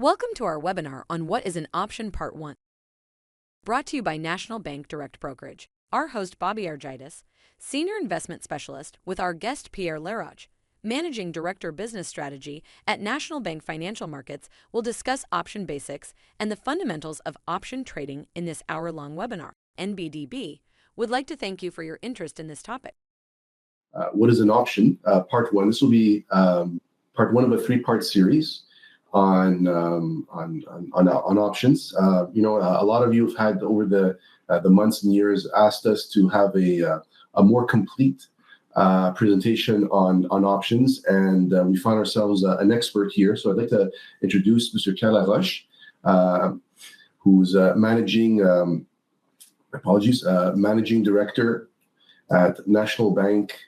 Welcome to our webinar on what is an option part 1. Brought to you by National Bank Direct Brokerage. Our host Bobby Argytis, Senior Investment Specialist, with our guest Pierre Laroche, Managing Director Business Strategy at National Bank Financial Markets, will discuss option basics and the fundamentals of option trading in this hour-long webinar. NBDB would like to thank you for your interest in this topic. What is an option? Part 1. This will be part 1 of a 3-part series on options. A lot of you have had over the months and years asked us to have a more complete presentation on options, and we find ourselves an expert here. So I'd like to introduce Mr. Pierre Laroche, who's managing director at National Bank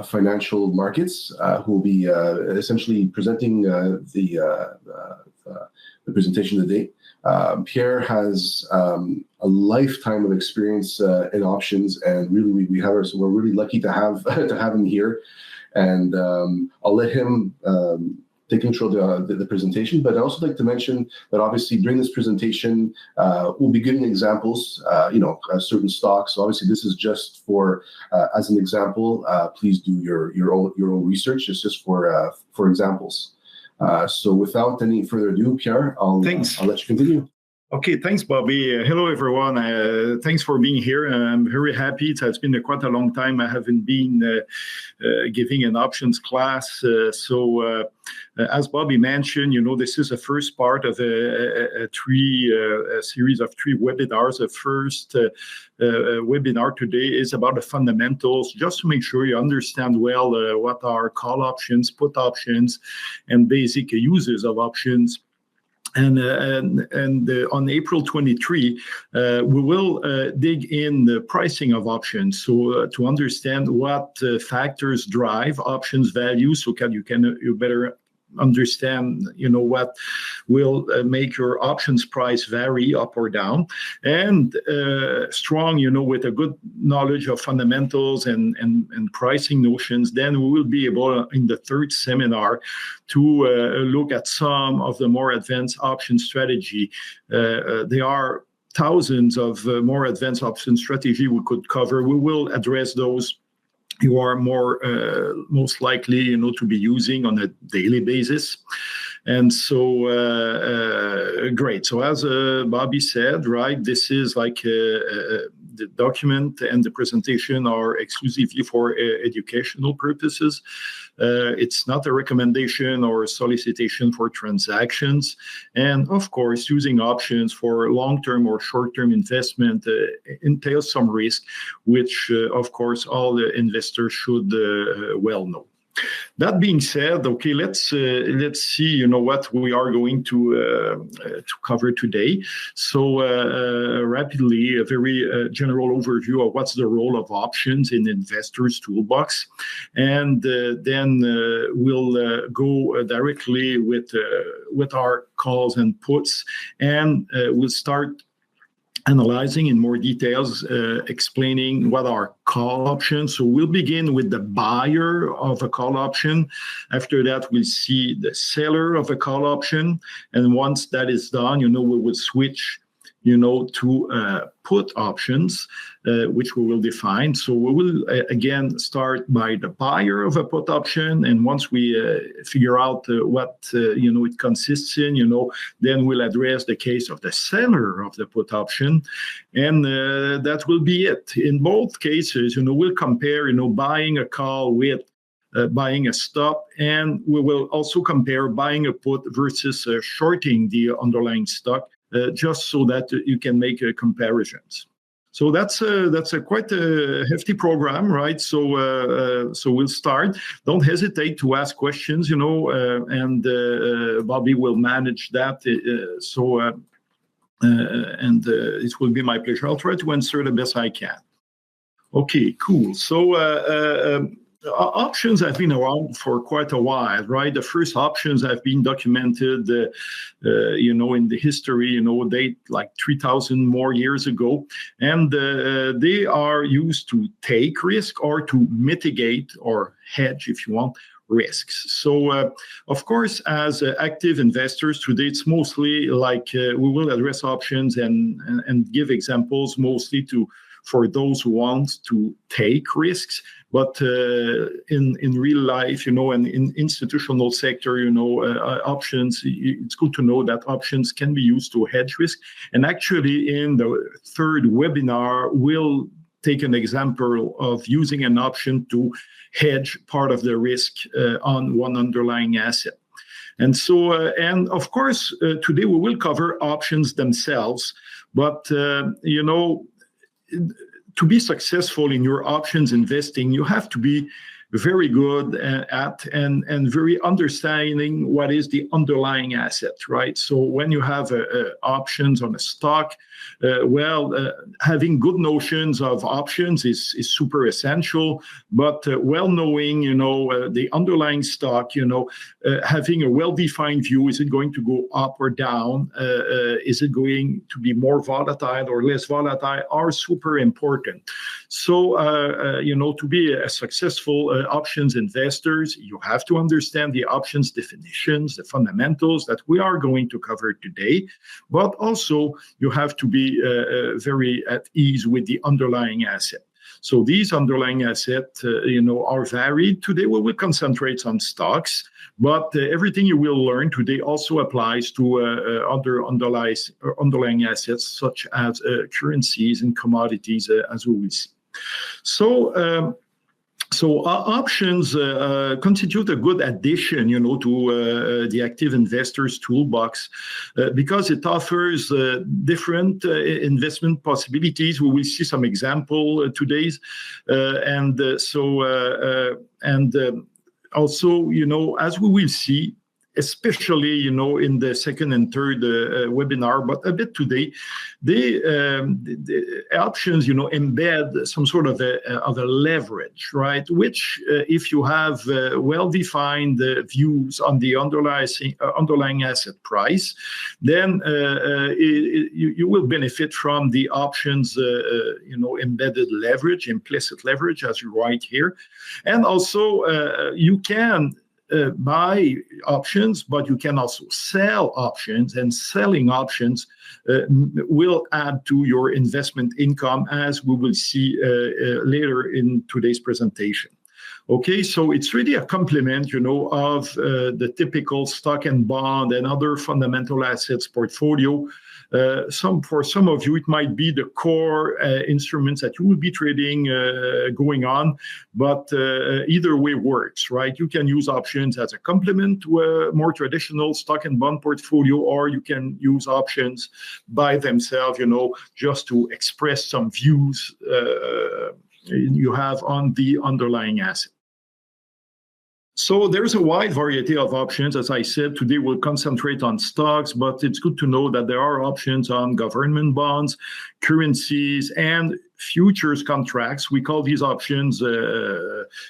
Financial Markets, who will be essentially presenting the presentation today. Pierre has a lifetime of experience in options, and really we're really lucky to have him here. And I'll let him take control of the presentation. But I also like to mention that obviously during this presentation, we'll be giving examples, certain stocks. So obviously this is just for as an example. Please do your own research. It's just for examples. So without any further ado, Pierre, I'll let you continue. Okay, thanks, Bobby. Hello, everyone. Thanks for being here. I'm very happy. It has been quite a long time. I haven't been giving an options class. As Bobby mentioned, this is the first part of a series of 3 webinars. The first webinar today is about the fundamentals, just to make sure you understand well what are call options, put options, and basic uses of options. And on April 23, we will dig in the pricing of options, so to understand what factors drive options value, so you better understand, what will make your options price vary up or down, and strong, with a good knowledge of fundamentals and pricing notions. Then we will be able, in the third seminar, to look at some of the more advanced option strategy. There are thousands of more advanced option strategy we could cover. We will address those you are most likely, to be using on a daily basis. And so, great. So as Bobby said, right, this is like the document and the presentation are exclusively for educational purposes. It's not a recommendation or a solicitation for transactions. And of course, using options for long-term or short-term investment entails some risk, which of course all the investors should well know. That being said, okay, let's see, what we are going to cover today. So rapidly, a very general overview of what's the role of options in investors' toolbox, and then we'll go directly with our calls and puts, and we'll start analyzing in more details, explaining what are call options. So we'll begin with the buyer of a call option. After that, we'll see the seller of a call option. And once that is done, we will switch to put options, which we will define. So we will, again, start by the buyer of a put option. And once we figure out what, it consists in, then we'll address the case of the seller of the put option. And that will be it. In both cases, we'll compare, buying a call with buying a stop, and we will also compare buying a put versus shorting the underlying stock, just so that you can make comparisons. So that's a quite a hefty program, right? So we'll start. Don't hesitate to ask questions, and Bobby will manage that. And it will be my pleasure. I'll try to answer the best I can. Okay, cool. So options have been around for quite a while, right? The first options have been documented, in the history, date like 3,000 more years ago. And they are used to take risk or to mitigate or hedge, if you want, risks. So, of course, as active investors today, it's mostly like we will address options and give examples mostly for those who want to take risks. But in real life, and in institutional sector, options, it's good to know that options can be used to hedge risk. And actually, in the third webinar, we'll take an example of using an option to hedge part of the risk on one underlying asset. And so, and of course, today we will cover options themselves, but, to be successful in your options investing, you have to be very good at and very understanding what is the underlying asset, right? So when you have options on a stock, having good notions of options is super essential, but well knowing, the underlying stock, having a well-defined view, is it going to go up or down? Is it going to be more volatile or less volatile, are super important. So, to be a successful options investors, you have to understand the options definitions, the fundamentals that we are going to cover today, but also you have to be very at ease with the underlying asset. So these underlying assets, are varied. Today we will concentrate on stocks, but everything you will learn today also applies to other underlying assets such as currencies and commodities, as we will see. So options constitute a good addition, to the active investors toolbox because it offers different investment possibilities. We will see some example today, also, as we will see, especially, in the second and third webinar, but a bit today, the options, embed some sort of a leverage, right? Which, if you have well-defined views on the underlying asset price, then you will benefit from the options, embedded leverage, implicit leverage, as you write here. And also, you can buy options, but you can also sell options, and selling options will add to your investment income, as we will see later in today's presentation. Okay, so it's really a complement, of the typical stock and bond and other fundamental assets portfolio. For some of you, it might be the core instruments that you will be trading going on, but either way works, right? You can use options as a complement to a more traditional stock and bond portfolio, or you can use options by themselves, just to express some views you have on the underlying asset. So there's a wide variety of options. As I said, today we'll concentrate on stocks, but it's good to know that there are options on government bonds, currencies, and futures contracts. We call these options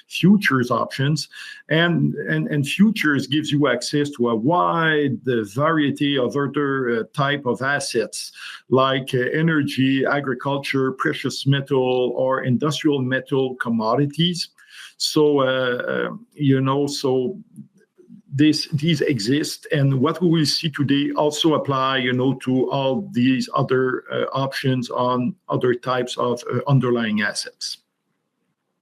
futures options. And futures gives you access to a wide variety of other type of assets like energy, agriculture, precious metal, or industrial metal commodities. So, these exist, and what we will see today also apply, to all these other options on other types of underlying assets.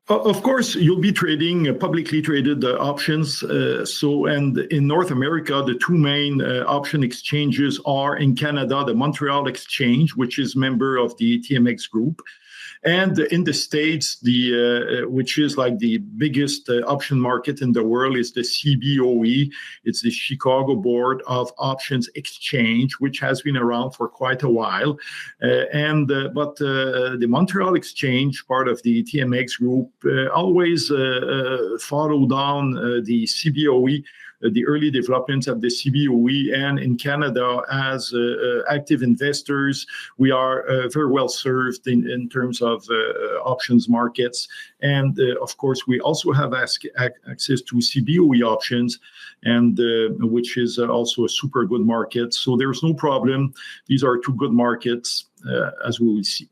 Of course, you'll be trading publicly traded options. And in North America, the two main option exchanges are in Canada, the Montreal Exchange, which is member of the TMX group. And in the States, which is like the biggest option market in the world, is the CBOE. It's the Chicago Board of Options Exchange, which has been around for quite a while. But the Montreal Exchange, part of the TMX group, always followed on the CBOE, the early developments of the CBOE. And in Canada, as active investors, we are very well served in terms of options markets. And of course, we also have access to CBOE options, and which is also a super good market. So there's no problem. These are two good markets, as we will see.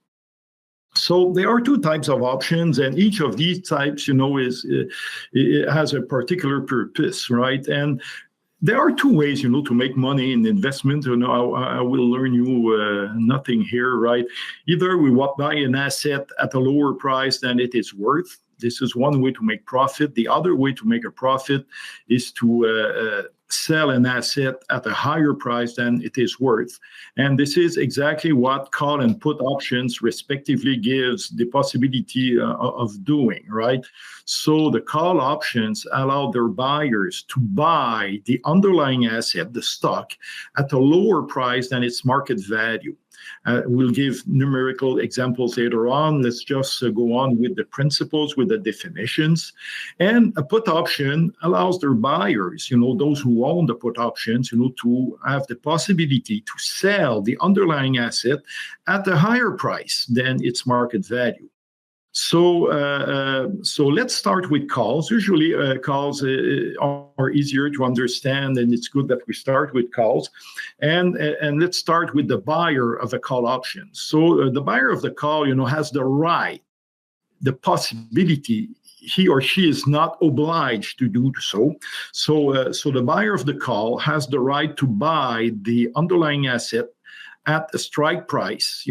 So there are two types of options, and each of these types, it has a particular purpose, right? And there are two ways, to make money in investment. I will learn you nothing here, right? Either we buy an asset at a lower price than it is worth. This is one way to make profit. The other way to make a profit is to sell an asset at a higher price than it is worth. And this is exactly what call and put options respectively gives the possibility of doing, right? So the call options allow their buyers to buy the underlying asset, the stock, at a lower price than its market value. We'll give numerical examples later on. Let's just go on with the principles, with the definitions. And a put option allows their buyers, those who own the put options, to have the possibility to sell the underlying asset at a higher price than its market value. So let's start with calls. Usually calls are easier to understand, and it's good that we start with calls. And let's start with the buyer of a call option. So the buyer of the call, has the right, the possibility. He or she is not obliged to do so. So the buyer of the call has the right to buy the underlying asset at a strike price,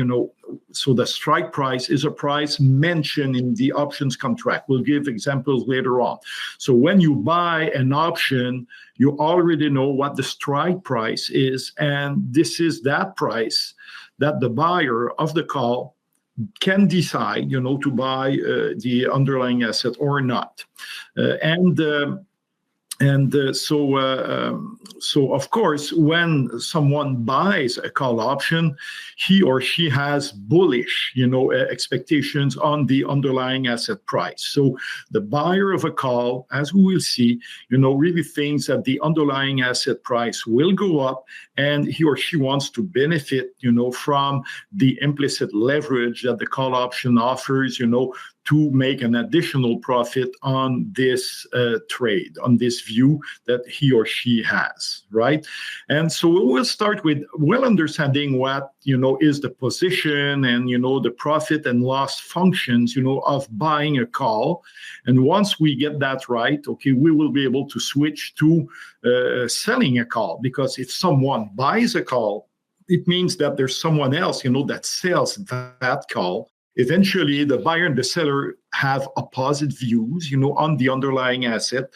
so the strike price is a price mentioned in the options contract. We'll give examples later on. So when you buy an option, you already know what the strike price is, and this is that price that the buyer of the call can decide, to buy the underlying asset or not. So of course, when someone buys a call option, he or she has bullish, expectations on the underlying asset price. So the buyer of a call, as we will see, really thinks that the underlying asset price will go up, and he or she wants to benefit, from the implicit leverage that the call option offers, to make an additional profit on this trade, on this view that he or she has, right? And so we'll start with understanding what, is the position and, the profit and loss functions, of buying a call. And once we get that right, okay, we will be able to switch to selling a call, because if someone buys a call, it means that there's someone else, that sells that call. Eventually, the buyer and the seller have opposite views, on the underlying asset,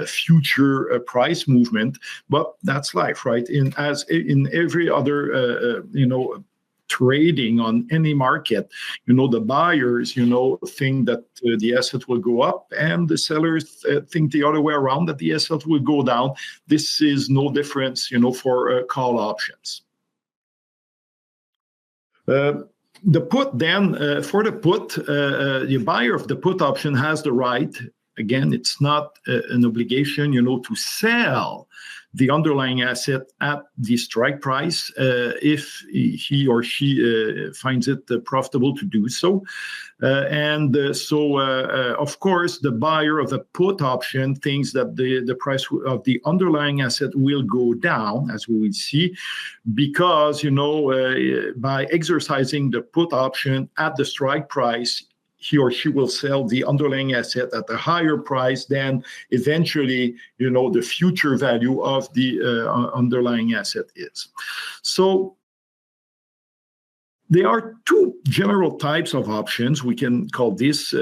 future price movement. But that's life, right? As in every other, trading on any market, the buyers, think that the asset will go up, and the sellers think the other way around, that the asset will go down. This is no difference, for call options. The put then, for the put, the buyer of the put option has the right, again, it's not an obligation, to sell the underlying asset at the strike price if he or she finds it profitable to do so. Of course, the buyer of the put option thinks that the price of the underlying asset will go down, as we will see, because, by exercising the put option at the strike price, he or she will sell the underlying asset at a higher price than eventually, the future value of the underlying asset is. So there are two general types of options. We can call this.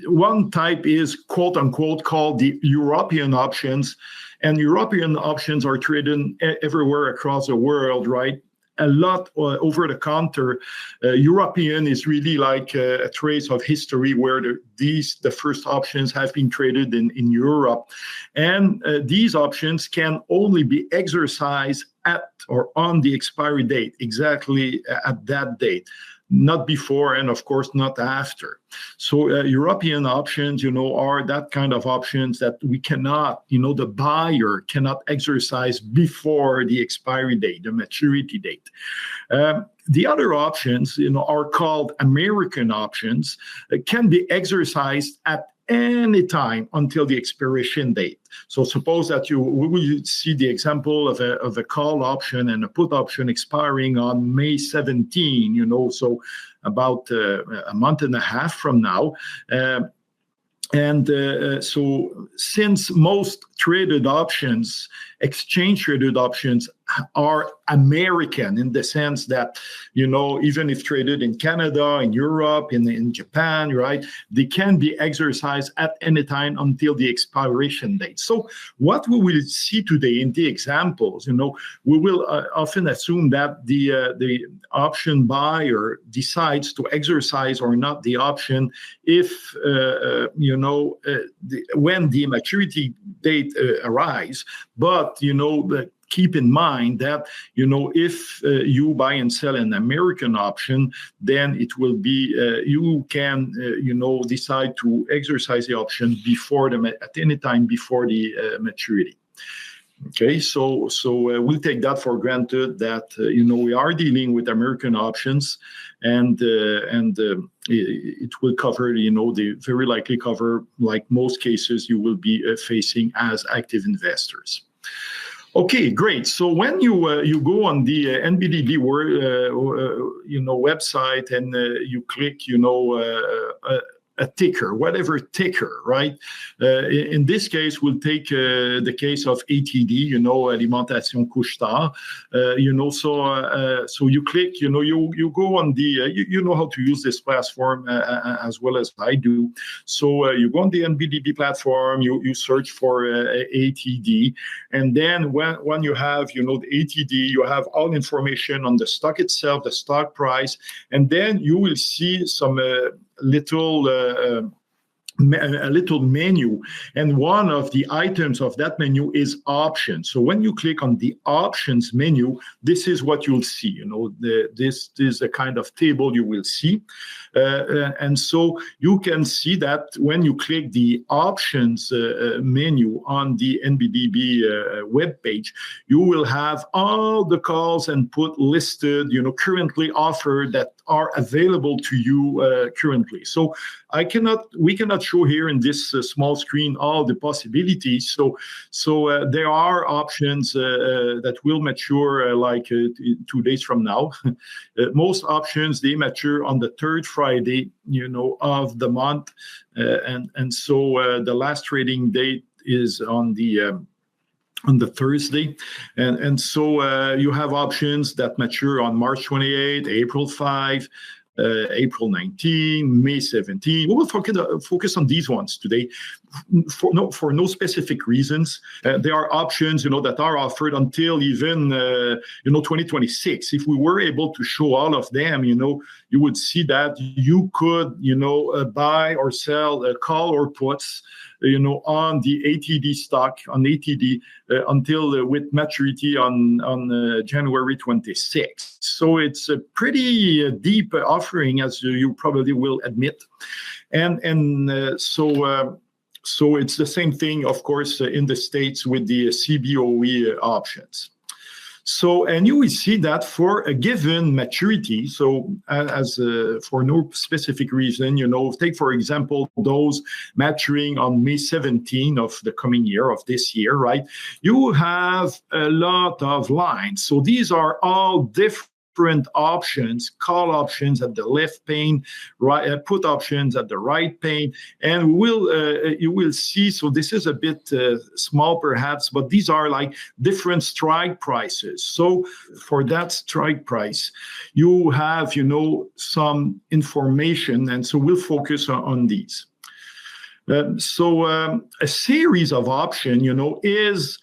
One type is, quote unquote, called the European options. And European options are traded everywhere across the world, right? A lot over the counter. European is really like a trace of history where the first options have been traded in Europe. And these options can only be exercised at or on the expiry date, exactly at that date, not before, and of course not after. So European options, are that kind of options that we cannot, the buyer cannot exercise before the expiry date, the maturity date. The other options, are called American options, can be exercised at any time until the expiration date. So suppose that we will see the example of a call option and a put option expiring on May 17, so about a month and a half from now. So since most traded options, exchange traded options, are American in the sense that, even if traded in Canada, in Europe, in Japan, right, they can be exercised at any time until the expiration date. So what we will see today in the examples, we will often assume that the option buyer decides to exercise or not the option if, when the maturity date arrives. But, keep in mind that, if you buy and sell an American option, then it will be, you can, decide to exercise the option at any time before the maturity. Okay, so we'll take that for granted that, we are dealing with American options, and it will cover, they very likely cover, like most cases you will be facing as active investors. Okay, great. So when you go on the NBDB website and you click a ticker, whatever ticker, right? In this case, we'll take the case of ATD, Alimentation Couche-Tard. So you click, you go on the, you know how to use this platform as well as I do. So you go on the NBDB platform, you search for ATD, and then when you have, the ATD, you have all information on the stock itself, the stock price, and then you will see some a little menu, and one of the items of that menu is options. So when you click on the options menu, this is what you'll see. This is a kind of table you will see, and so you can see that when you click the options menu on the NBDB web page, you will have all the calls and put listed, currently offered that are available to you currently. So we cannot show here in this small screen all the possibilities. So there are options that will mature 2 days from now. Most options, they mature on the third Friday, of the month, and so the last trading date is on the Thursday. And so you have options that mature on March 28, April 5, April 19, May 17. We will focus on these ones today for no specific reasons. There are options, that are offered until even, 2026. If we were able to show all of them, you would see that you could, buy or sell call or puts, on the ATD stock, on ATD, until with maturity on January 26th. So it's a pretty deep offering, as you probably will admit. So it's the same thing, of course, in the States with the CBOE options. So, and you will see that for a given maturity, so for no specific reason, take, for example, those maturing on May 17 of the coming year, of this year, right? You have a lot of lines. So these are all different options, call options at the left pane, right, put options at the right pane, and you will see. So this is a bit small, perhaps, but these are like different strike prices. So for that strike price, you have some information, and so we'll focus on these. So a series of options, is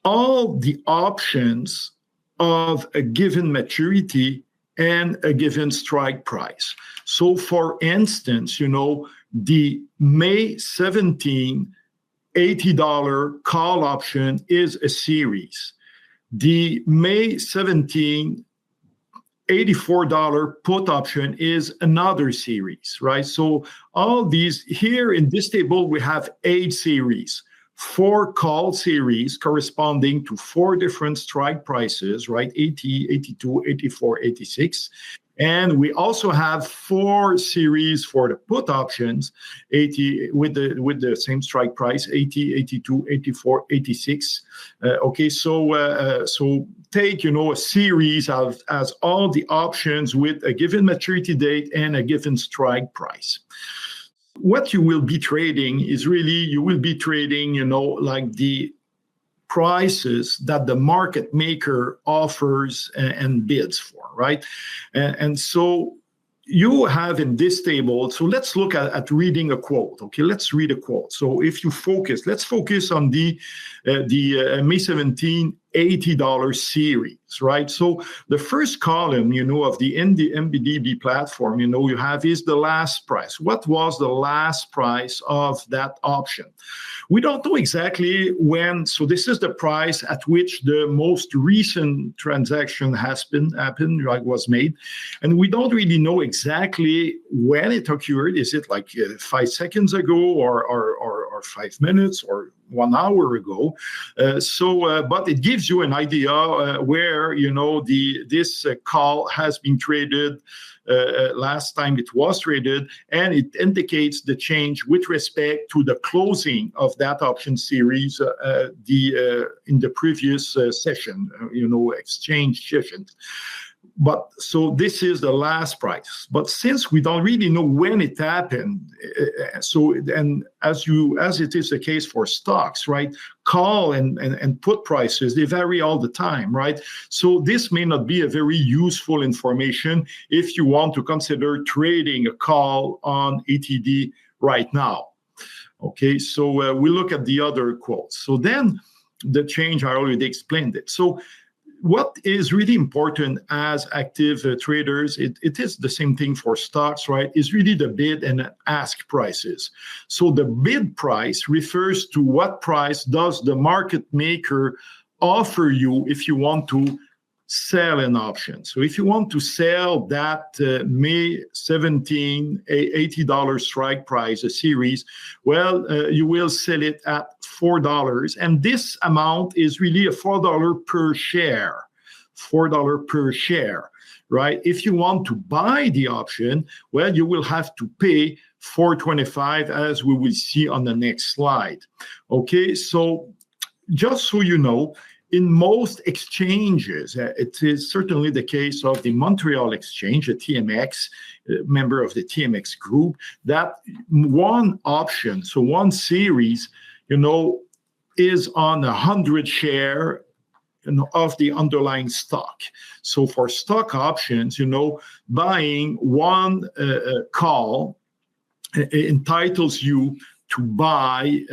all the options of a given maturity and a given strike price. So for instance, the May 17 $80 call option is a series. The May 17 $84 put option is another series, right? So all these here in this table, we have 8 series. 4 call series corresponding to 4 different strike prices, right? 80, 82, 84, 86. And we also have 4 series for the put options, 80 with the same strike price, 80, 82, 84, 86. Okay, so take a series of as all the options with a given maturity date and a given strike price. What you will be trading is really, you will be trading, like the prices that the market maker offers and bids for, right? And so you have in this table, so let's look at reading a quote. Okay, let's read a quote. So if you let's focus on the May 17 $80 series, right? So the first column, of the MBDB platform, you have is the last price. What was the last price of that option? We don't know exactly when. So this is the price at which the most recent transaction happened, like was made, and we don't really know exactly when it occurred. Is it like 5 seconds ago, or 5 minutes, or 1 hour ago? But it gives you an idea where this call has been traded last time it was traded, and it indicates the change with respect to the closing of that option series in the previous session, exchange session. But so this is the last price. But since we don't really know when it happened, and as it is the case for stocks, right? Call and put prices, they vary all the time, right? So this may not be a very useful information if you want to consider trading a call on ATD right now. Okay, so we look at the other quotes. So then the change, I already explained it. So what is really important as active traders, it is the same thing for stocks, right? Is really the bid and ask prices. So the bid price refers to what price does the market maker offer you if you want to sell an option. So if you want to sell that May 17 $80 strike price, a series, well, you will sell it at $4. And this amount is really a $4 per share, $4 per share, right? If you want to buy the option, well, you will have to pay $4.25, as we will see on the next slide. Okay, so just so you know, in most exchanges, it is certainly the case of the Montreal Exchange, a TMX, member of the TMX group, that one option, so one series, is on 100 share of the underlying stock. So for stock options, buying one call entitles you to buy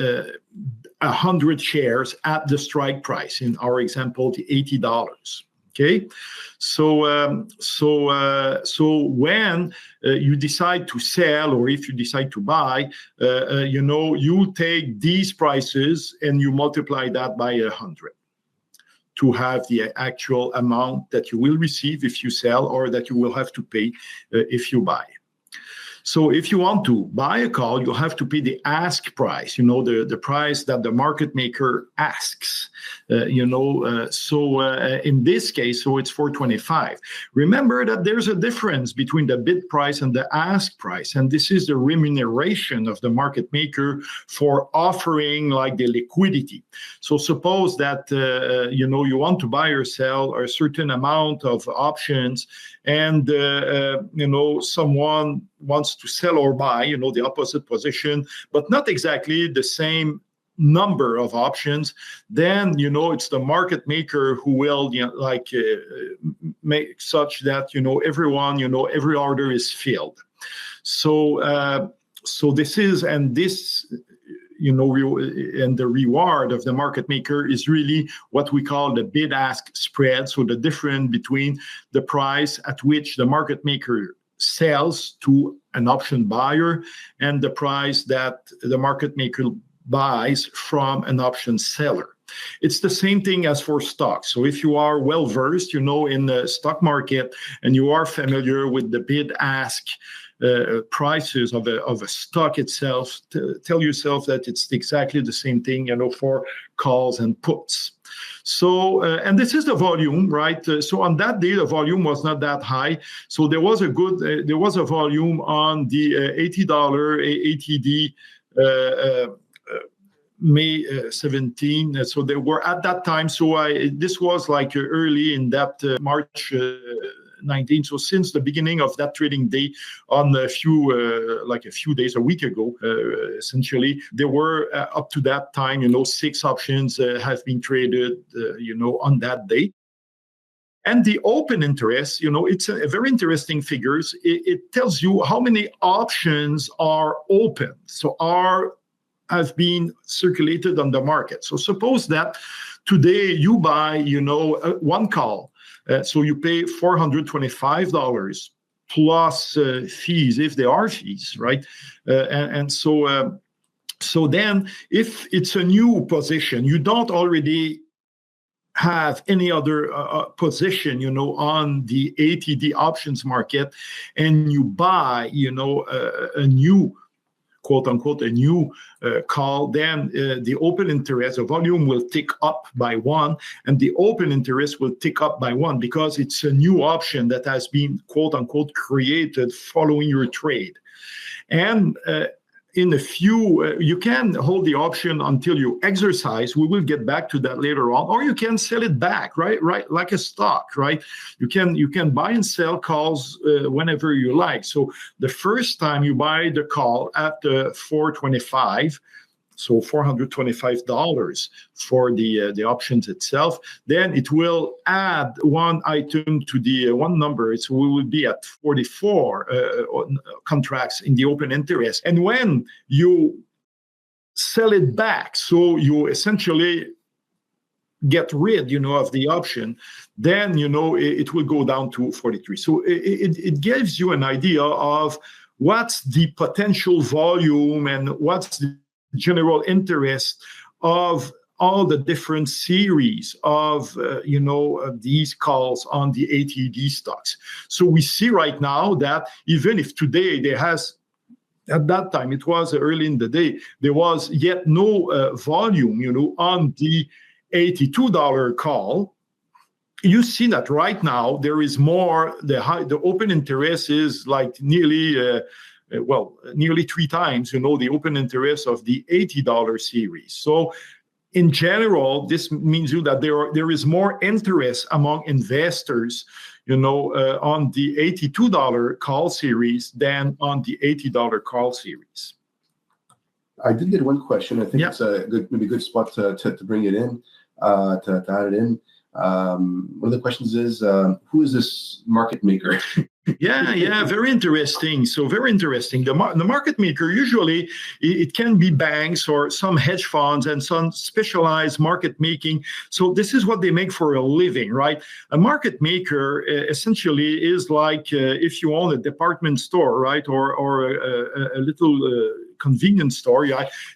100 shares at the strike price. In our example, the $80. Okay, so when you decide to sell, or if you decide to buy, you take these prices and you multiply that by 100 to have the actual amount that you will receive if you sell, or that you will have to pay if you buy. So if you want to buy a call, you have to pay the ask price, the price that the market maker asks, So in this case, so it's $4.25. Remember that there's a difference between the bid price and the ask price. And this is the remuneration of the market maker for offering like the liquidity. So suppose that, you want to buy or sell a certain amount of options, and, someone wants to sell or buy, the opposite position, but not exactly the same number of options, then, it's the market maker who will, make such that, everyone, every order is filled. So this is, and this, and the reward of the market maker is really what we call the bid-ask spread. So the difference between the price at which the market maker sells to an option buyer and the price that the market maker buys from an option seller. It's the same thing as for stocks. So if you are well-versed, in the stock market, and you are familiar with the bid-ask prices of a stock itself. Tell yourself that it's exactly the same thing, for calls and puts. So, and this is the volume, right? So on that day, the volume was not that high. So there was a volume on the $80 ATD May 17. So they were at that time. So this was like early in that March 19. So since the beginning of that trading day, on a few days, a week ago, essentially, there were up to that time, 6 options have been traded, on that day. And the open interest, it's a very interesting figures. It tells you how many options are open. So have been circulated on the market. So suppose that today you buy, one call. So you pay $425 plus fees, if there are fees, right? So then if it's a new position, you don't already have any other position, on the ATD options market, and you buy, a new, quote unquote, a new call, then the open interest, the volume will tick up by 1, and the open interest will tick up by 1 because it's a new option that has been, quote unquote, created following your trade. And in a few, you can hold the option until you exercise. We will get back to that later on, or you can sell it back, right? Like a stock, right? You can buy and sell calls whenever you like. So the first time you buy the call at $425, so $425 for the options itself, then it will add one item to the one number. So we will be at 44 contracts in the open interest. And when you sell it back, so you essentially get rid, of the option, then, it will go down to 43. So it gives you an idea of what's the potential volume and what's the general interest of all the different series of, these calls on the ATD stocks. So we see right now that even if today at that time, it was early in the day, there was yet no volume, on the $82 call. You see that right now there is more. The open interest is like nearly 3 times, the open interest of the $80 series. So in general, this means that there is more interest among investors, on the $82 call series than on the $80 call series. I did get one question. I think it's maybe a good spot to bring it in, to add it in. One of the questions is, who is this market maker? Yeah, very interesting. So very interesting. The market maker, usually it can be banks or some hedge funds and some specialized market making. So this is what they make for a living, right? A market maker essentially is like if you own a department store, right? Or a little convenience store.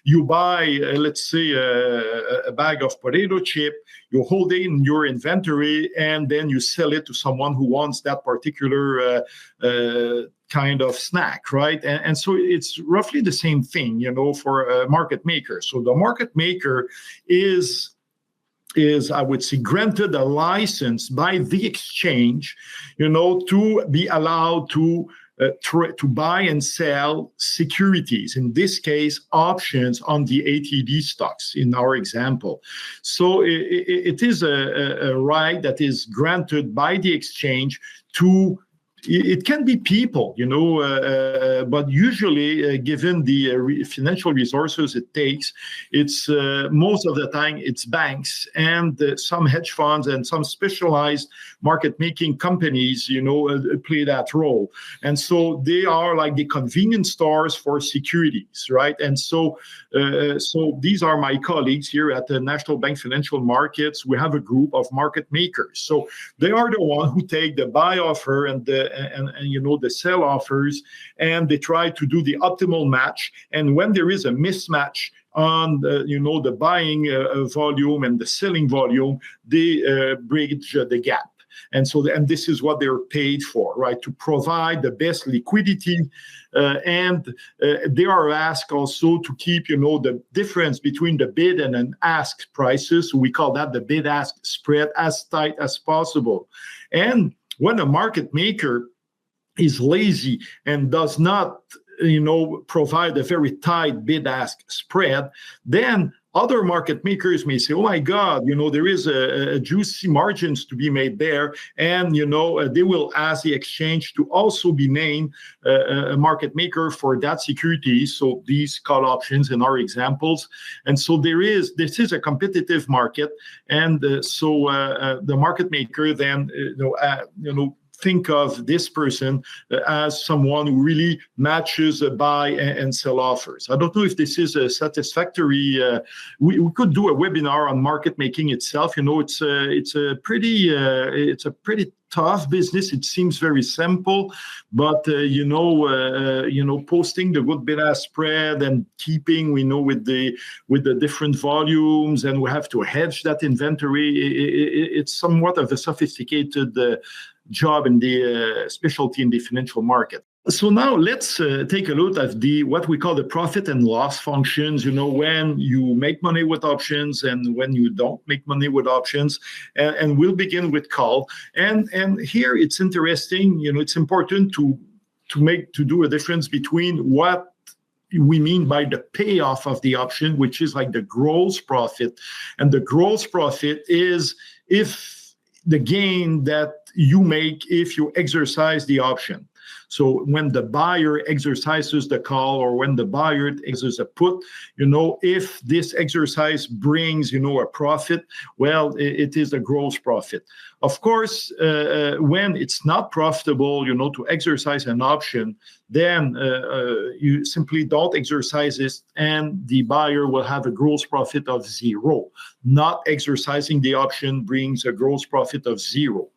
You buy, let's say, a bag of potato chip, you hold it in your inventory, and then you sell it to someone who wants that particular kind of snack, right? And so it's roughly the same thing, for a market maker. So the market maker is, I would say, granted a license by the exchange, to be allowed to buy and sell securities, in this case, options on the ATD stocks, in our example. So it is a right that is granted by the exchange to. It can be people, but usually, given the financial resources it takes, it's most of the time it's banks and some hedge funds and some specialized market-making companies, play that role. And so they are like the convenience stores for securities, right? And so these are my colleagues here at the National Bank Financial Markets. We have a group of market makers. So they are the one who take the buy offer and the sell offers, and they try to do the optimal match. And when there is a mismatch on the buying volume and the selling volume, they bridge the gap. And this is what they're paid for, right? To provide the best liquidity, and they are asked also to keep, the difference between the bid and an ask prices. We call that the bid-ask spread, as tight as possible. And when a market maker is lazy and does not, provide a very tight bid-ask spread, then other market makers may say, oh my God, there is a juicy margins to be made there. And, they will ask the exchange to also be named a market maker for that security. So these call options in our examples. And so this is a competitive market. And the market maker then, think of this person as someone who really matches a buy and sell offers. I don't know if this is a satisfactory. We could do a webinar on market making itself. It's a pretty tough business. It seems very simple, but posting the good bid-ask spread and keeping, with the different volumes, and we have to hedge that inventory. It's somewhat of a sophisticated job in the specialty in the financial market. So now let's take a look at what we call the profit and loss functions, when you make money with options and when you don't make money with options. And we'll begin with call. And here it's interesting, it's important to do a difference between what we mean by the payoff of the option, which is like the gross profit. And the gross profit is if the gain that you make if you exercise the option. So when the buyer exercises the call or when the buyer exercises a put, if this exercise brings, a profit, well, it is a gross profit. Of course, when it's not profitable, to exercise an option, then you simply don't exercise it and the buyer will have a gross profit of zero. Not exercising the option brings a gross profit of zero.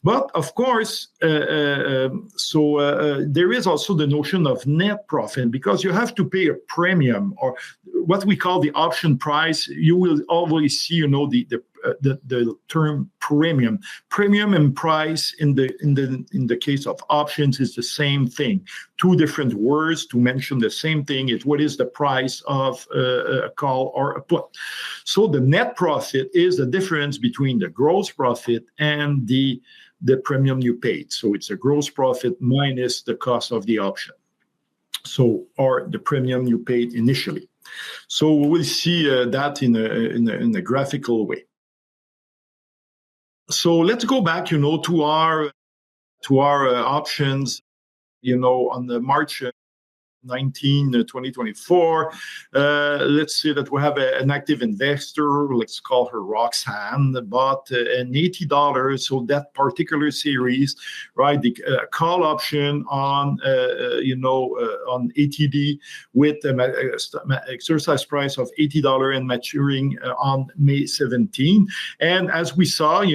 But of course, there is also the notion of net profit, because you have to pay a premium, or what we call the option price. You will always see, the term premium. Premium and price in the case of options is the same thing. Two different words to mention the same thing. It's what is the price of a call or a put. So the net profit is the difference between the gross profit and the premium you paid. So it's a gross profit minus the cost of the option. So, or the premium you paid initially. So we will see that in a graphical way. So let's go back, to our options, on the March 19, 2024. Let's say that we have an active investor, let's call her Roxanne, bought an $80, so that particular series, right, the call option on, on ATD with an exercise price of $80 and maturing on May 17. And as we saw,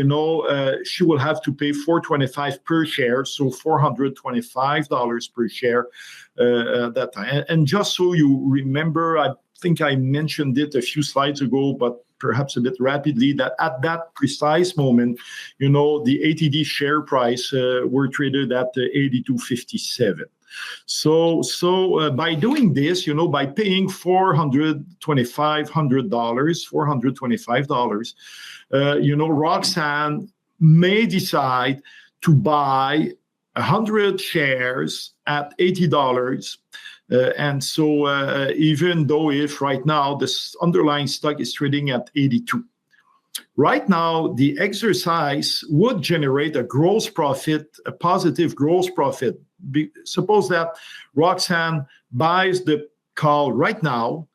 she will have to pay $425 per share, so $425 per share that time. And just so you remember, I think I mentioned it a few slides ago, but perhaps a bit rapidly, that at that precise moment, the ATD share price were traded at $82.57. So by doing this, by paying $425, Roxanne may decide to buy 100 shares at $80. And so even though if right now this underlying stock is trading at 82, right now the exercise would generate a gross profit, a positive gross profit. Suppose that Roxanne buys the call right now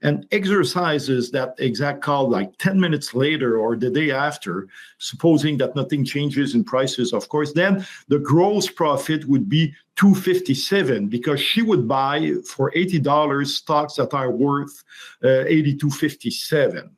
and exercises that exact call like 10 minutes later or the day after, supposing that nothing changes in prices, of course, then the gross profit would be $257, because she would buy for $80 stocks that are worth $82.57.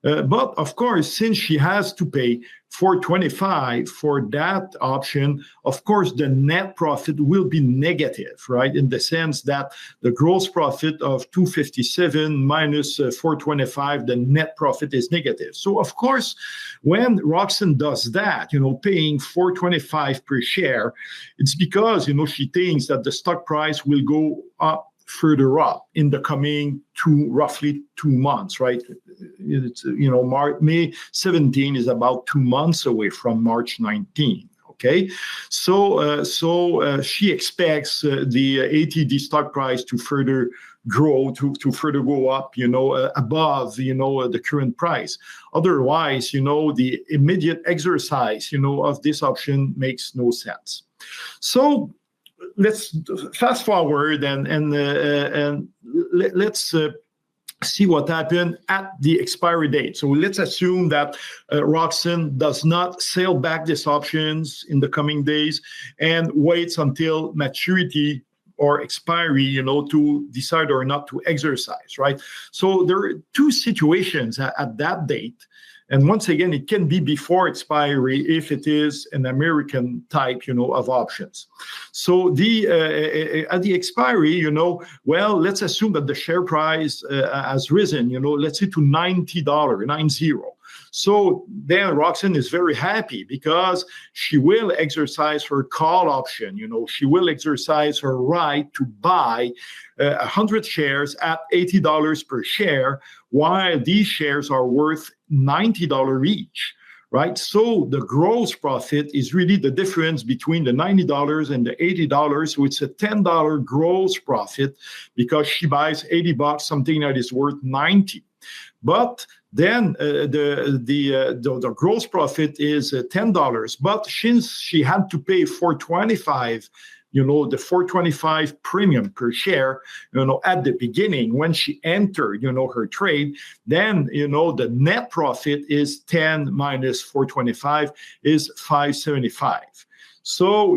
But of course, since she has to pay $4.25 for that option, of course, the net profit will be negative, right? In the sense that the gross profit of $257 minus $4.25, the net profit is negative. So, of course, when Roxanne does that, paying $4.25 per share, it's because, she thinks that the stock price will go up further up in the coming roughly 2 months, right? It's, May 17 is about 2 months away from March 19. Okay, so she expects the ATD stock price to further grow, to further go up, above, the current price. Otherwise, the immediate exercise, of this option makes no sense. So let's fast forward and let's see what happened at the expiry date. So let's assume that Roxanne does not sell back these options in the coming days and waits until maturity or expiry, to decide or not to exercise, right? So there are two situations at that date. And once again, it can be before expiry if it is an American type, of options. So at the expiry, let's assume that the share price has risen, let's say to $90, 90. So then Roxanne is very happy because she will exercise her call option. She will exercise her right to buy 100 shares at $80 per share, while these shares are worth $90 each, right? So the gross profit is really the difference between the $90 and the $80. So it's a $10 gross profit because she buys $80, something that is worth $90. But then the gross profit is $10. But since she had to pay $4.25, the $4.25 premium per share, at the beginning when she entered, her trade, then, the net profit is 10 minus $4.25 is $5.75. So,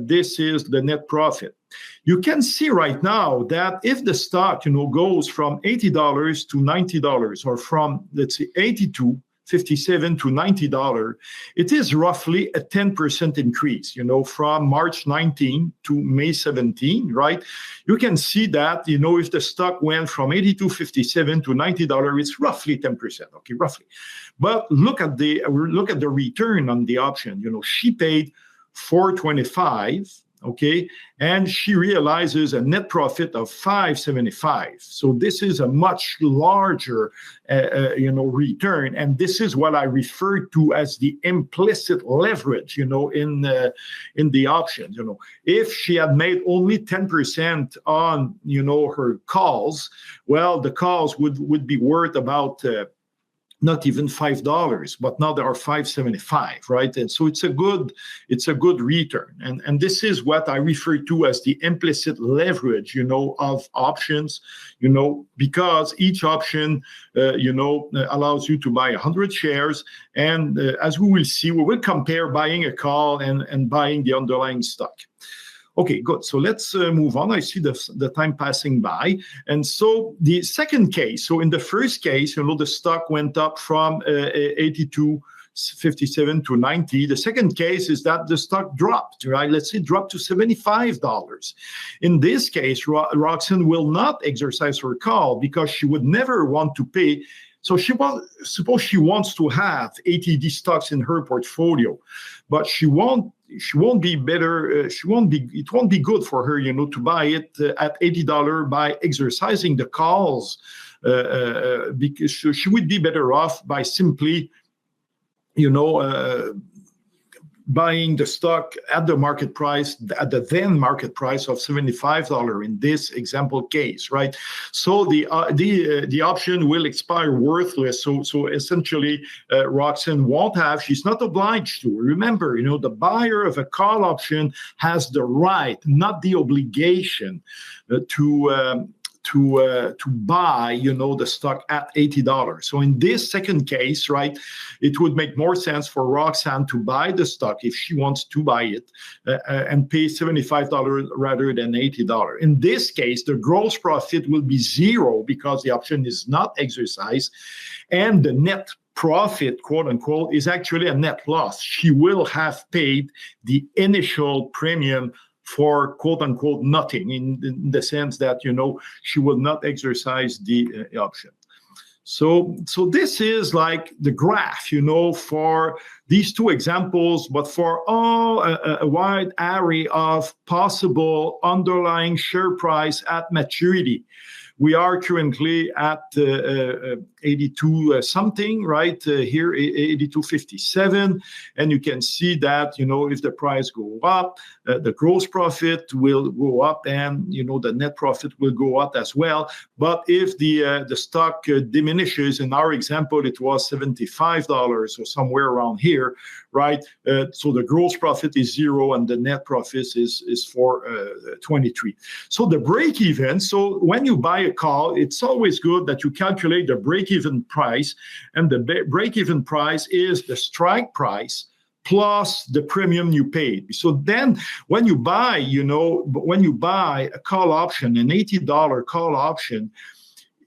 this is the net profit. You can see right now that if the stock, goes from $80 to $90 or from, let's say, $82.57 to $90, it is roughly a 10% increase, from March 19 to May 17, right? You can see that, if the stock went from $82.57 to $90, it's roughly 10%, okay, roughly. But look at the return on the option. She paid $4.25. Okay, and she realizes a net profit of $5.75. So this is a much larger, return, and this is what I refer to as the implicit leverage, in the options. If she had made only 10% on, her calls, well, the calls would be worth about not even $5, but now they are $5.75, right? And so it's a good return. And this is what I refer to as the implicit leverage, of options, because each option, allows you to buy 100 shares. And as we will see, we will compare buying a call and buying the underlying stock. Okay, good. So let's move on. I see the time passing by. And so the second case, so in the first case, the stock went up from 82.57 to 90. The second case is that the stock dropped, right? Let's say dropped to $75. In this case, Roxanne will not exercise her call because she would never want to pay. So suppose she wants to have ATD stocks in her portfolio, but she won't be better. It won't be good for her, to buy it at $80 by exercising the calls, because she would be better off by simply, buying the stock at the market price, at the then market price of $75 in this example case, right? So the option will expire worthless. So essentially, Roxanne she's not obliged to. Remember, the buyer of a call option has the right, not the obligation, to to buy, the stock at $80. So in this second case, right, it would make more sense for Roxanne to buy the stock if she wants to buy it and pay $75 rather than $80. In this case, the gross profit will be zero because the option is not exercised, and the net profit, quote unquote, is actually a net loss. She will have paid the initial premium for, quote unquote, nothing, in the sense that, she will not exercise the option. So this is like the graph, for these two examples, but for all a wide array of possible underlying share price at maturity. We are currently at 82 something, right? Here, 82.57. And you can see that, if the price go up, the gross profit will go up, and, the net profit will go up as well. But if the stock diminishes, in our example, it was $75 or somewhere around here, right? So the gross profit is zero and the net profit is for 23. So the break even, so when you buy a call, it's always good that you calculate the break-even price, and the break-even price is the strike price plus the premium you paid. So then when you buy, a call option, an $80 call option,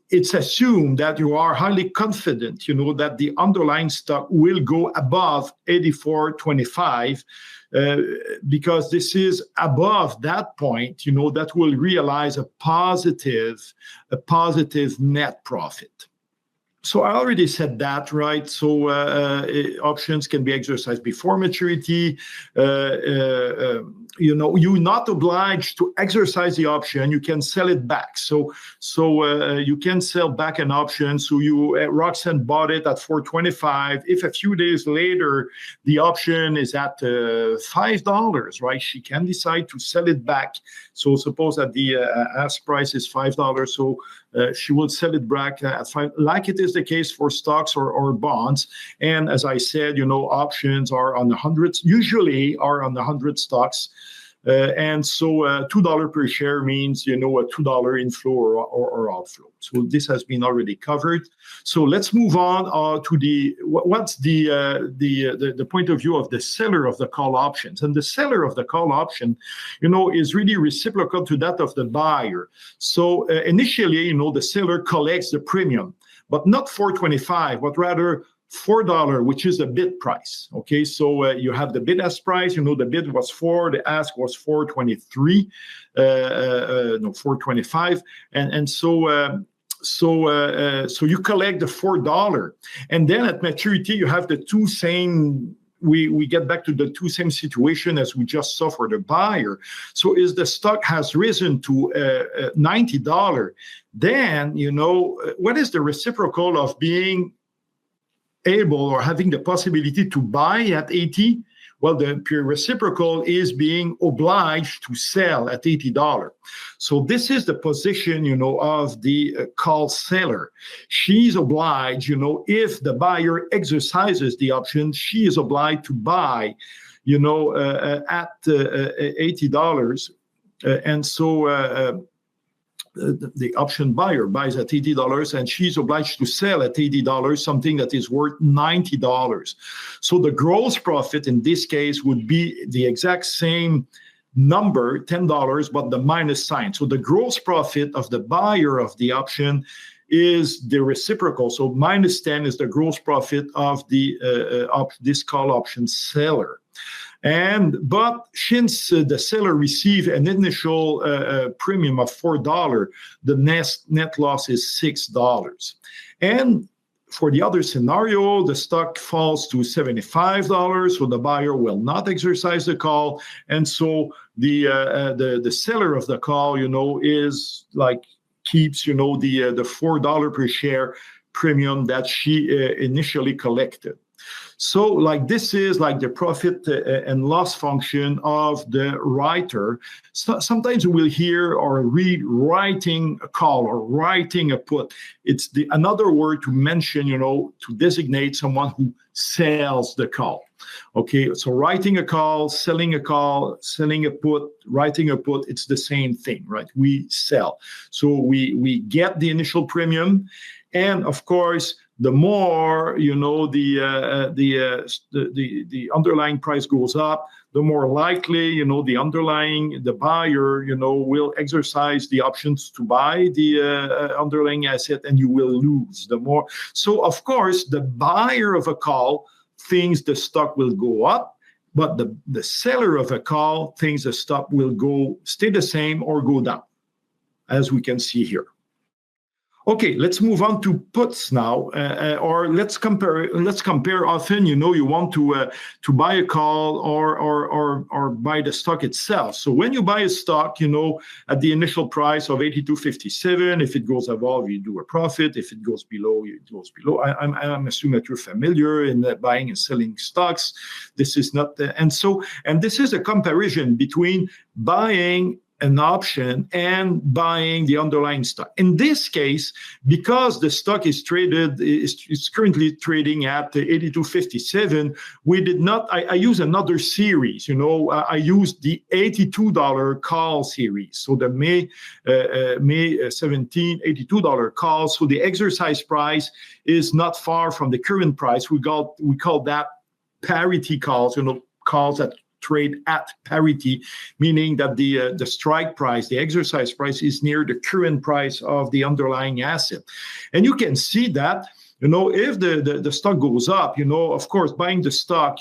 it's assumed that you are highly confident, that the underlying stock will go above 84.25, because this is above that point, that will realize a positive net profit. So I already said that, right? So options can be exercised before maturity. You're not obliged to exercise the option. You can sell it back. So you can sell back an option. So Roxanne bought it at $4.25. If a few days later the option is at $5, right? She can decide to sell it back. So suppose that the ask price is $5. So she will sell it back at $5, like it is the case for stocks or bonds. And as I said, options are on the hundreds, usually are on the 100 stocks. And so $2 per share means, a $2 inflow or outflow. So this has been already covered. So let's move on to what's the point of view of the seller of the call options. And the seller of the call option, is really reciprocal to that of the buyer. So initially, the seller collects the premium, but not $4.25, but rather $4, which is the bid price. Okay, so you have the bid ask price. The bid was $4, the ask was $4.23, $4.25, and so you collect the $4, and then at maturity you have the two same. We get back to the two same situation as we just saw for the buyer. So if the stock has risen to $90, then what is the reciprocal of being able or having the possibility to buy at 80? Well, the pure reciprocal is being obliged to sell at $80. So this is the position, of the call seller. She's obliged, if the buyer exercises the option, she is obliged to buy, at $80. And so the option buyer buys at $80, and she's obliged to sell at $80 something that is worth $90. So the gross profit in this case would be the exact same number, $10, but the minus sign. So the gross profit of the buyer of the option is the reciprocal. So minus 10 is the gross profit of the this call option seller. But since the seller received an initial premium of $4, the net loss is $6. And for the other scenario, the stock falls to $75, so the buyer will not exercise the call, and so the seller of the call, is like keeps the $4 per share premium that she initially collected. So like this is like the profit and loss function of the writer. So sometimes you will hear or read writing a call or writing a put. It's another word to mention, to designate someone who sells the call. Okay, so writing a call, selling a put, writing a put, it's the same thing, right? We sell. So we get the initial premium, and of course, the more the underlying price goes up, the more likely the buyer will exercise the options to buy the underlying asset, and you will lose the more. So of course, the buyer of a call thinks the stock will go up, but the seller of a call thinks the stock will stay the same or go down, as we can see here. Okay, let's move on to puts now, or let's compare. Often, you want to buy a call or buy the stock itself. So when you buy a stock, at the initial price of 82.57, if it goes above, you do a profit. If it goes below, it goes below. I'm assuming that you're familiar in buying and selling stocks. This is not, and this is a comparison between buying an option and buying the underlying stock. In this case, because the stock is currently trading at 82.57, we did not. I use another series. I used the $82 call series. So the May 17 $82 call. So the exercise price is not far from the current price. We call that parity calls. Calls that trade at parity, meaning that the strike price, the exercise price, is near the current price of the underlying asset. And you can see that, if the stock goes up, of course, buying the stock,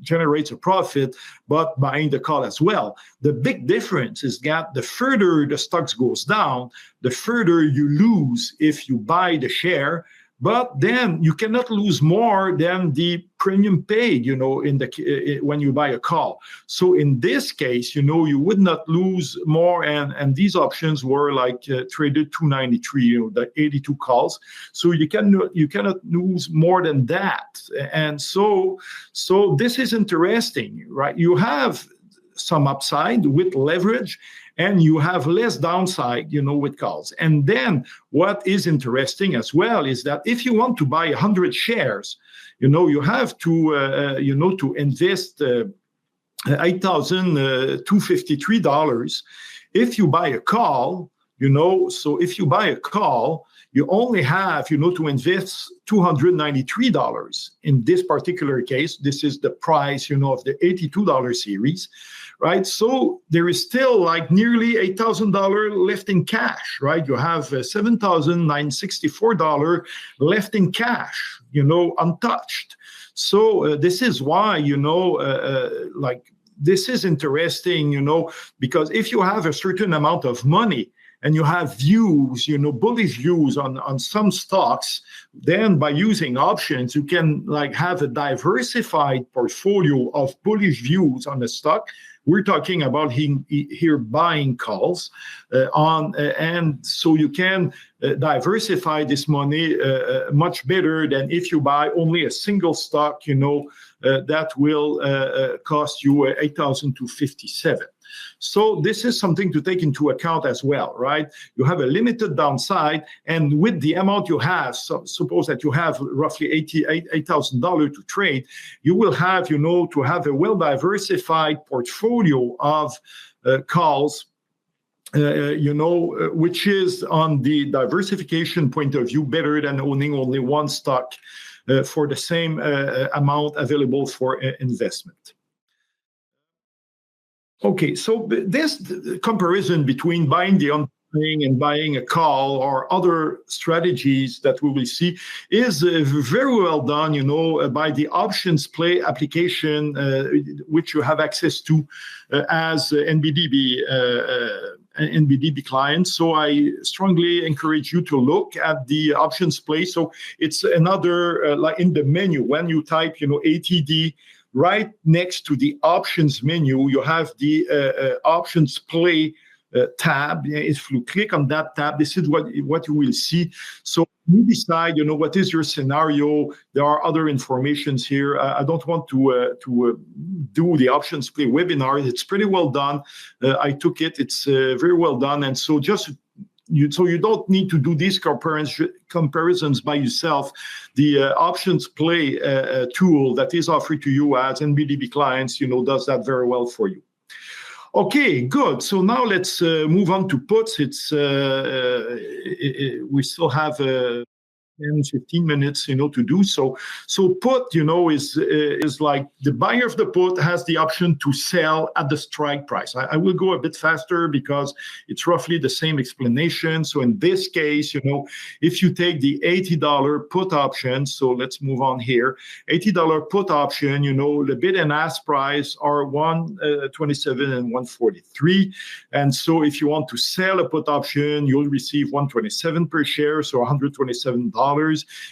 generates a profit, but buying the call as well. The big difference is that the further the stock goes down, the further you lose if you buy the share. But then you cannot lose more than the premium paid, when you buy a call. So in this case, you would not lose more, and these options were like traded 293, the 82 calls. So you cannot lose more than that. And so this is interesting, right? You have some upside with leverage, and you have less downside, with calls. And then what is interesting as well is that if you want to buy 100 shares, you have to, to invest $8,253. If you buy a call, so if you buy a call, you only have, to invest $293. In this particular case, this is the price, of the $82 series, right? So there is still like nearly $8,000 left in cash, right? You have $7,964 left in cash, untouched. So this is why, this is interesting, because if you have a certain amount of money, and you have views, bullish views on some stocks, then by using options, you can have a diversified portfolio of bullish views on the stock. We're talking about here buying calls and so you can diversify this money much better than if you buy only a single stock, that will cost you $8,257. So this is something to take into account as well, right? You have a limited downside, and with the amount you have, suppose that you have roughly $8,000 to trade, you will have, to have a well-diversified portfolio of calls, which is on the diversification point of view better than owning only one stock for the same amount available for investment. Okay, so this comparison between buying the underlying and buying a call or other strategies that we will see is very well done, by the options play application, which you have access to as NBDB clients. So I strongly encourage you to look at the options play. So it's another, like in the menu, when you type, ATD, right next to the options menu, you have the options play tab. If you click on that tab, this is what you will see. So you decide, what is your scenario. There are other informations here. I don't want to do the options play webinar. It's pretty well done. I took it. It's very well done. And so you don't need to do these comparisons by yourself. The options play tool that is offered to you as NBDB clients, does that very well for you. Okay, good. So now let's move on to puts. We still have 10, 15 minutes, to do so. So put, is like the buyer of the put has the option to sell at the strike price. I will go a bit faster because it's roughly the same explanation. So in this case, if you take the $80 put option, so let's move on here, $80 put option, the bid and ask price are 127 and 143. And so if you want to sell a put option, you'll receive 127 per share, so $127.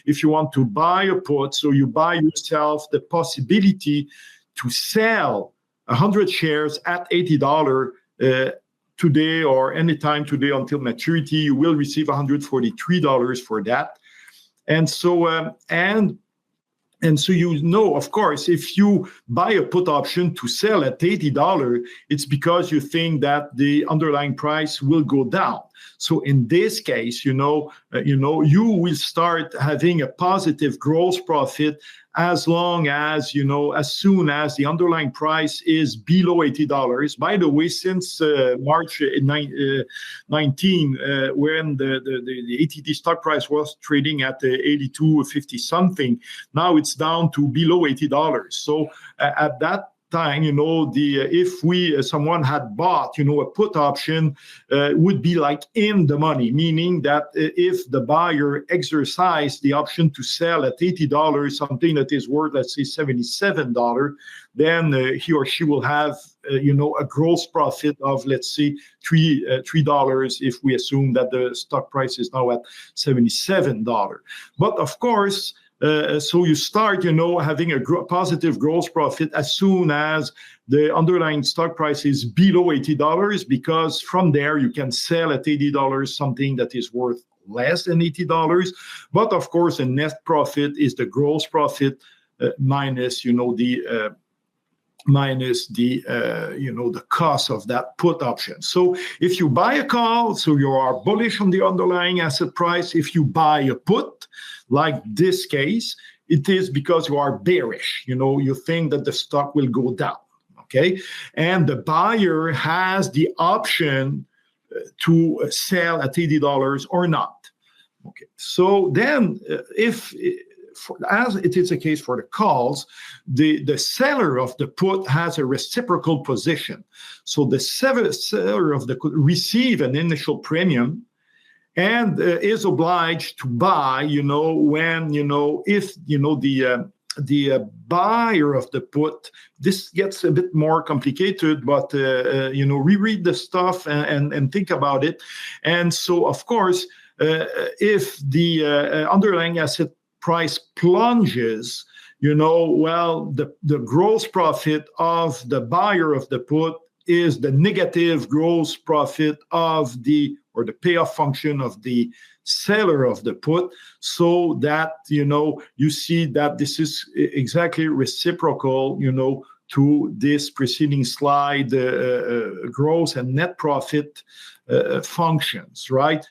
If you want to buy a put, so you buy yourself the possibility to sell 100 shares at $80 today or anytime today until maturity, you will receive $143 for that. And so of course, if you buy a put option to sell at $80, it's because you think that the underlying price will go down. So in this case, you will start having a positive gross profit as long as, as soon as the underlying price is below $80. By the way, since March 19, when the ATD stock price was trading at 82.50 something, now it's down to below $80. So at that time, if someone had bought, a put option, would be like in the money, meaning that if the buyer exercised the option to sell at $80, something that is worth, let's say, $77, then he or she will have, a gross profit of, let's say, $3 if we assume that the stock price is now at $77. But of course, so you start, having a positive gross profit as soon as the underlying stock price is below $80, because from there you can sell at $80 something that is worth less than $80. But of course, the net profit is the gross profit minus, the cost of that put option. So if you buy a call, so you are bullish on the underlying asset price. If you buy a put, like this case, it is because you are bearish. You think that the stock will go down. Okay. And the buyer has the option to sell at $80 or not. Okay. So then as it is the case for the calls, the seller of the put has a reciprocal position. So the seller of the put receive an initial premium and is obliged to buy, when, if, the buyer of the put, this gets a bit more complicated, but, reread the stuff and think about it. And so, of course, if the underlying asset price plunges, the gross profit of the buyer of the put is the negative gross profit of the payoff function of the seller of the put, so that, you see that this is exactly reciprocal, to this preceding slide, gross and net profit functions, right?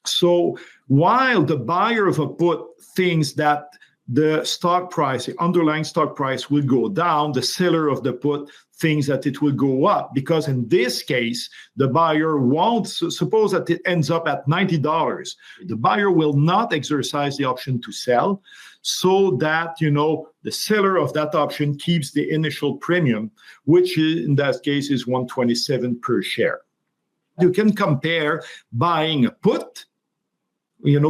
So while the buyer of a put thinks that the stock price, the underlying stock price will go down, the seller of the put thinks that it will go up, because in this case, the buyer won't, suppose that it ends up at $90. The buyer will not exercise the option to sell, so that, the seller of that option keeps the initial premium, which in that case is $127 per share. You can compare buying a put,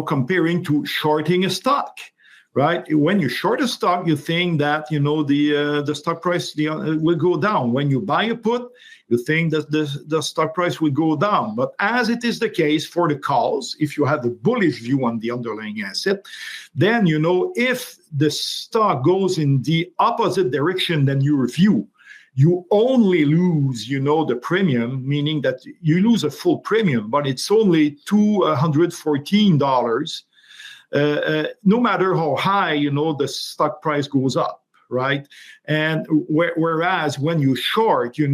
comparing to shorting a stock. Right? When you short a stock, you think that, the stock price will go down. When you buy a put, you think that the stock price will go down. But as it is the case for the calls, if you have a bullish view on the underlying asset, then, if the stock goes in the opposite direction than your view, you only lose, the premium, meaning that you lose a full premium, but it's only $214. no matter how high, the stock price goes up, right? And whereas when you short, then,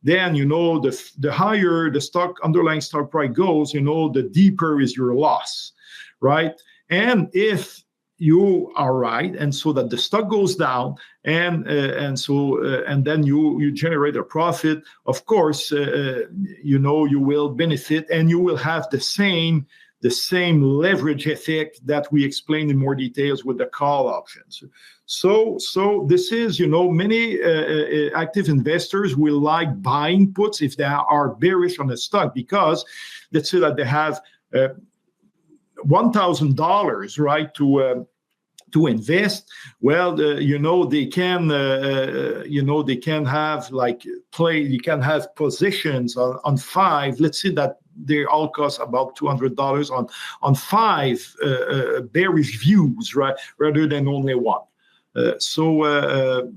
the higher the underlying stock price goes, the deeper is your loss, right? And if you are right, and so that the stock goes down, and then you generate a profit. Of course, you will benefit, and you will have the same leverage effect that we explained in more details with the call options. So this is, many active investors will like buying puts if they are bearish on a stock, because let's say that they have $1,000, right, to invest. Well, they can have you can have positions on 5. Let's say that they all cost about $200 on 5 bearish views, right, rather than only one. So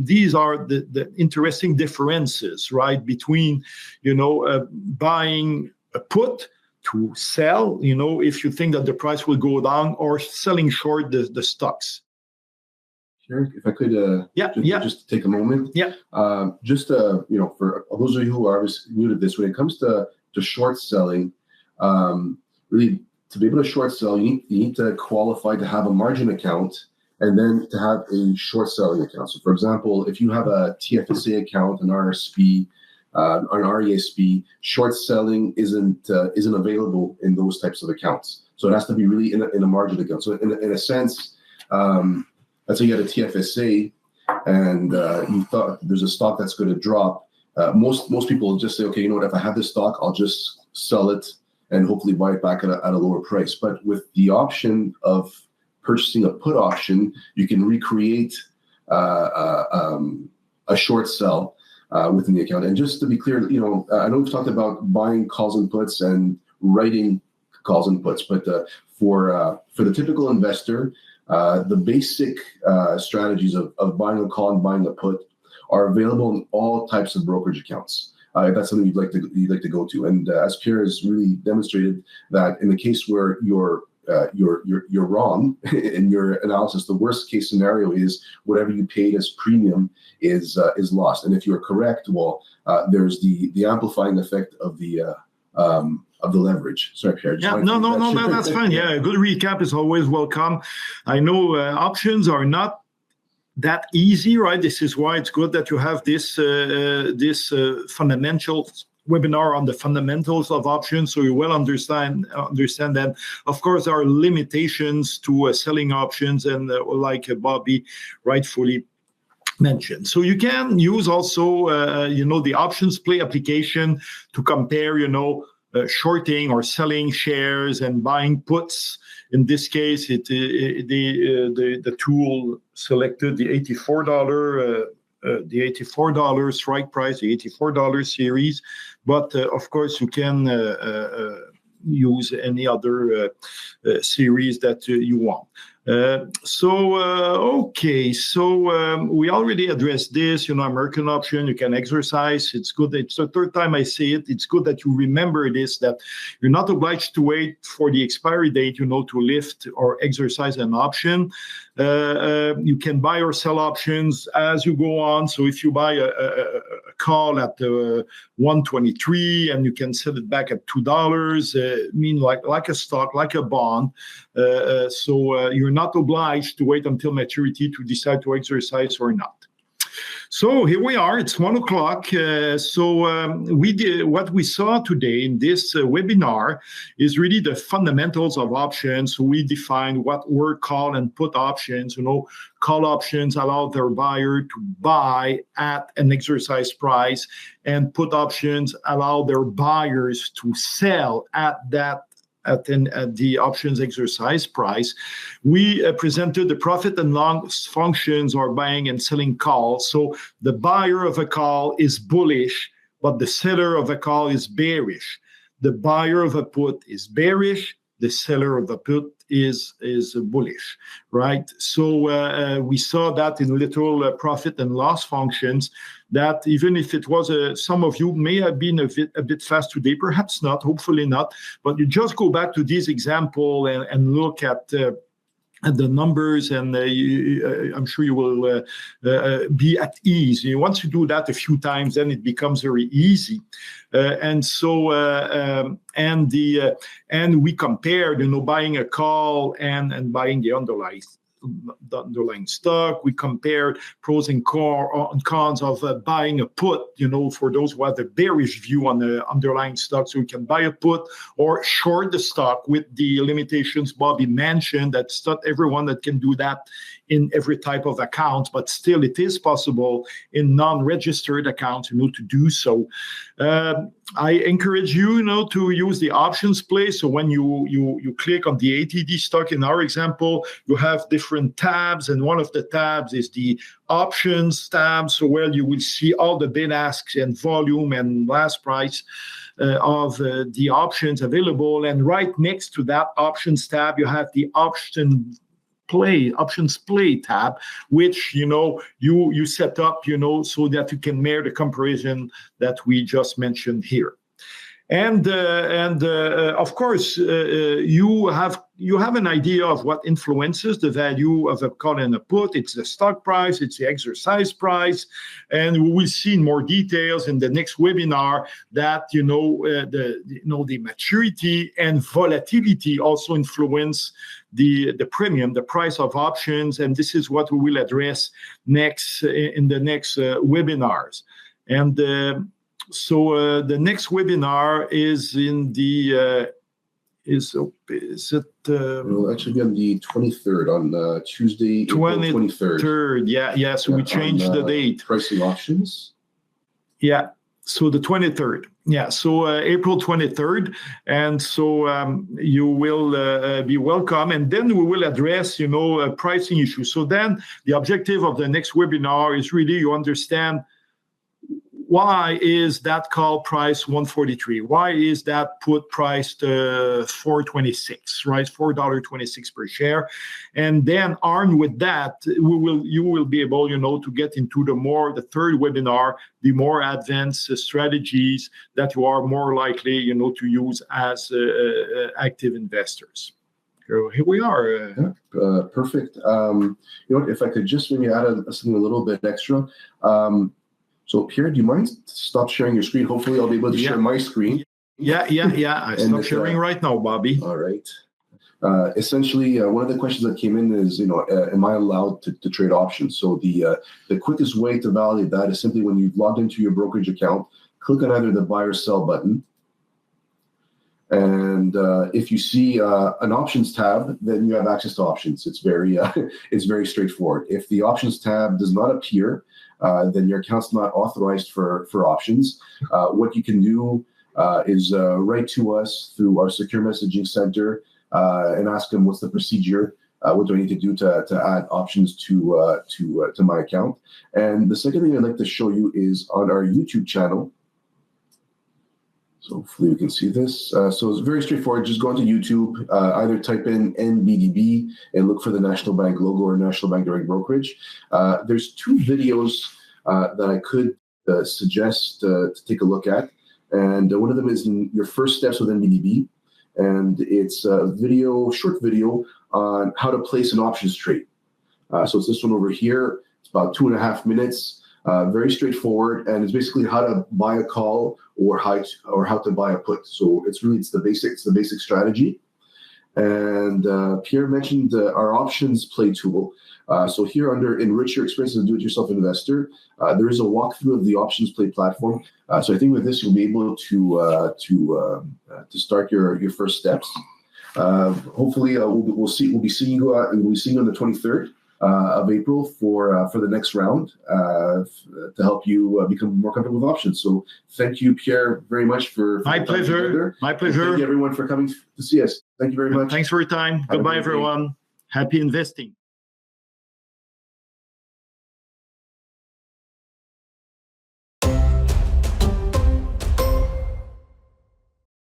these are the interesting differences, right, between buying a put to sell, if you think that the price will go down, or selling short the stocks. Sure. If I could just take a moment. Yeah. For those of you who are new to this, when it comes to short selling, really to be able to short sell, you need to qualify to have a margin account and then to have a short selling account. So for example, if you have a TFSA account, an RSP, an RESP, short selling isn't available in those types of accounts. So it has to be really in a margin account. So in a sense, let's say you had a TFSA and you thought there's a stock that's going to drop. Most people will just say, okay, if I have this stock, I'll just sell it and hopefully buy it back at a lower price. But with the option of purchasing a put option, you can recreate a short sell within the account. And just to be clear, I know we've talked about buying calls and puts and writing calls and puts, but for the typical investor, the basic strategies of buying a call and buying a put are available in all types of brokerage accounts. If that's something you'd like to go to. And as Pierre has really demonstrated, that in the case where you're wrong in your analysis, the worst case scenario is whatever you paid as premium is lost. And if you're correct, well, there's the amplifying effect of the leverage. Sorry, Pierre. No, that's fine. Yeah, a good recap is always welcome. I know options are not that easy, right? This is why it's good that you have this fundamentals webinar on the fundamentals of options, so you will understand that. Of course, there are limitations to selling options, and like Bobby rightfully mentioned. So you can use also, the options play application to compare, shorting or selling shares and buying puts. In this case, the tool selected the $84 strike price, the $84 series, but of course you can use any other series that you want. So we already addressed this, American option, you can exercise. It's good. It's the third time I say it. It's good that you remember this, that you're not obliged to wait for the expiry date, to lift or exercise an option. You can buy or sell options as you go on. So if you buy a call at 123 and you can sell it back at $2, like a stock, like a bond. So you're not obliged to wait until maturity to decide to exercise or not. So here we are. It's 1 o'clock. We did what we saw today in this webinar is really the fundamentals of options. So we defined what were call and put options. Call options allow their buyer to buy at an exercise price, and put options allow their buyers to sell at the options exercise price. We presented the profit and loss functions or buying and selling calls. So the buyer of a call is bullish, but the seller of a call is bearish. The buyer of a put is bearish. The seller of a put is bullish, right? So we saw that in little profit and loss functions, that even if it was some of you may have been a bit fast today, perhaps not, hopefully not, but you just go back to this example and look at the numbers, and I'm sure you will be at ease. Once you do that a few times, then it becomes very easy. And we compared, buying a call and buying the underlying stock. We compared pros and cons of buying a put, for those who have a bearish view on the underlying stock. So we can buy a put or short the stock with the limitations Bobby mentioned. That's not everyone that can do that in every type of account, but still it is possible in non-registered accounts, to do so. I encourage you, to use the options play. So when you click on the ATD stock, in our example, you have different tabs, and one of the tabs is the options tab. So where you will see all the bid asks and volume and last price of the options available. And right next to that options tab, you have the options play tab, which you set up so that you can make the comparison that we just mentioned here. And of course, you have an idea of what influences the value of a call and a put. It's the stock price, it's the exercise price, and we will see in more details in the next webinar that the maturity and volatility also influence the premium, the price of options, and this is what we will address next in the next webinars. And so the next webinar is in the is it? It'll actually be on the 23rd, on Tuesday, April 23rd. Yeah. So we changed the date. Pricing options. Yeah. So the 23rd. Yeah. So April 23rd. And so you will be welcome. And then we will address, pricing issues. So then the objective of the next webinar is really you understand why is that call price 143? Why is that put priced 426, right? $4.26 per share. And then armed with that, you will be able, to get into the third webinar, the more advanced strategies that you are more likely, to use as active investors. So here we are. Perfect. If I could just maybe add something a little bit extra. So Pierre, do you mind stop sharing your screen? Hopefully I'll be able to share my screen. Yeah. I stop sharing right now, Bobby. All right. Essentially, one of the questions that came in is, am I allowed to trade options? So the quickest way to validate that is simply when you've logged into your brokerage account, click on either the buy or sell button. And if you see an options tab, then you have access to options. It's very straightforward. If the options tab does not appear, then your account's not authorized for options. What you can do is write to us through our secure messaging center and ask them what's the procedure. What do I need to do to add options to my account? And the second thing I'd like to show you is on our YouTube channel. So hopefully you can see this. So it's very straightforward. Just go into YouTube, either type in NBDB and look for the National Bank logo or National Bank Direct Brokerage. There's two videos that I could suggest to take a look at. And one of them is in your first steps with NBDB. And it's a short video on how to place an options trade. So it's this one over here. It's about 2.5 minutes. Very straightforward, and it's basically how to buy a call or how to buy a put. So it's the basic strategy. And Pierre mentioned our options play tool. So here under Enrich Your Experience as a Do-It-Yourself Investor, there is a walkthrough of the options play platform. So I think with this you'll be able to start your first steps. Hopefully we'll be seeing you on the 23rd. Of April for the next round to help you become more comfortable with options. So thank you, Pierre, very much for my pleasure. My pleasure. And thank you, everyone, for coming to see us. Thank you very much. Thanks for your time. Goodbye, everyone. Happy investing.